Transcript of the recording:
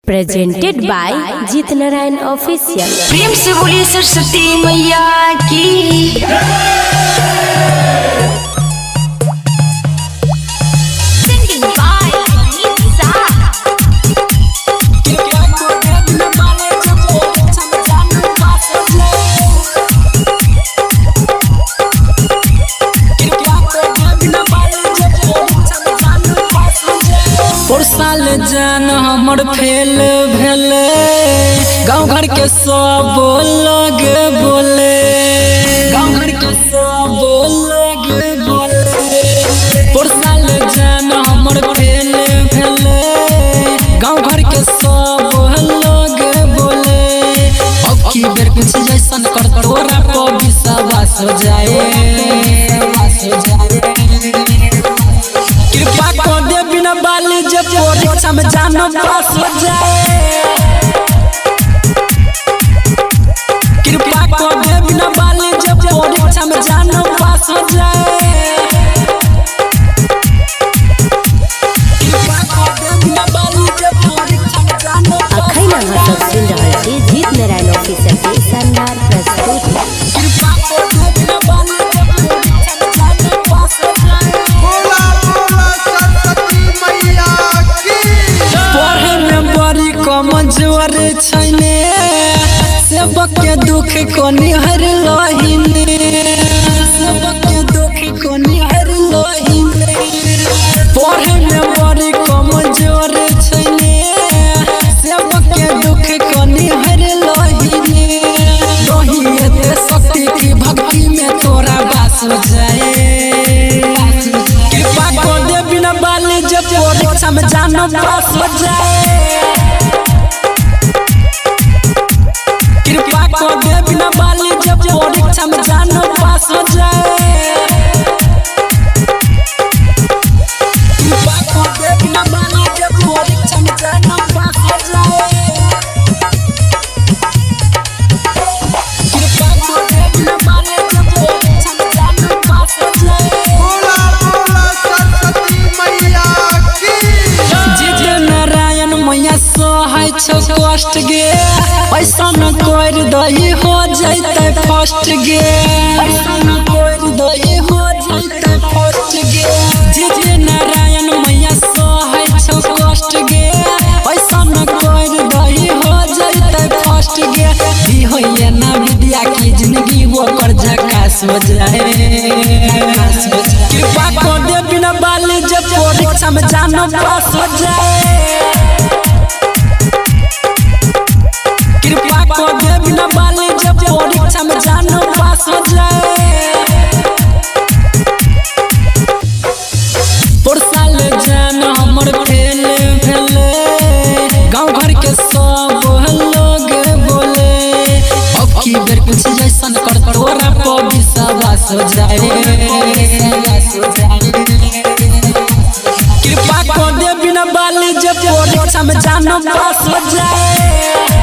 Presented by जीत Narayan official. प्रेम से बोलिए सरस्वती मैया की। साल जान हमर फेल भेले, गाँव घर के सब लोग बोले, गाँव घर के सब लोग बोले। पर साल जान हमर फेल भेले, गाँव घर के सब लोग बोले। अब की बेर कुछ जैसन कर तोरा पर विश्वास हो जाए, कृपा कर दे बिना बाली जब परीक्षा में जानो पास हो जाए। कृपा कर दे बिना बाली जब परीक्षा में जानो पास हो जाए। कृपा कर दे बिना बाली जब परीक्षा में जानो पास हो जाए। सब सुन रहे थे जीत नारायण ऑफिशियल की शानदार प्रस्तुति। कृपा कर दे बिना बाली जब परीक्षा में जानो पास हो जाए। कमजोर छैने सबक के दुख को निहर लहिने, सबक के दुख को निहर लहिने। पढ़े में बड़ी कमजोर छैने सबक के दुख को निहर लहिने। रही एते शक्ति की भक्ति में तोरा वास हो जाए। कृपा कर दे बिना बाली जब परीक्षा में जानो पास हो जाए। कृपा कर दे बिना बाली जब परीक्षा में जानो पास हो जाए। कृपा कर दे बिना बाली जब परीक्षा में जानो पास हो जाए। कृपा कर दे बिना बाली जब परीक्षा में जानो पास हो जाए। जीत नारायण मैया सहाय छो कष्ट गे, ऐसा न कर दही हो जाते फर्स्ट गे, ऐसा न कर दही हो जाते फर्स्ट गे। जीत नारायण मैया सहाय छो कष्ट गे, ऐसा न कर दही हो जाते फर्स्ट गे। दी होइए ना विद्या की जिंदगी वो कर झकास हो जाए। कृपा कर दे बिना बाली जब परीक्षा में जानो पास हो जाए। कृपा कर दे बिना बाली जब परीक्षा में जानो पास हो जाए। पर साल जान हमर फेल भेले, गाँव घर के सब लोग बोले। अब की बेर कुछ जैसन कर तोरा पर विश्वास हो जाए। कृपा कर दे बिना बाली जब परीक्षा में जानो पास हो जाए।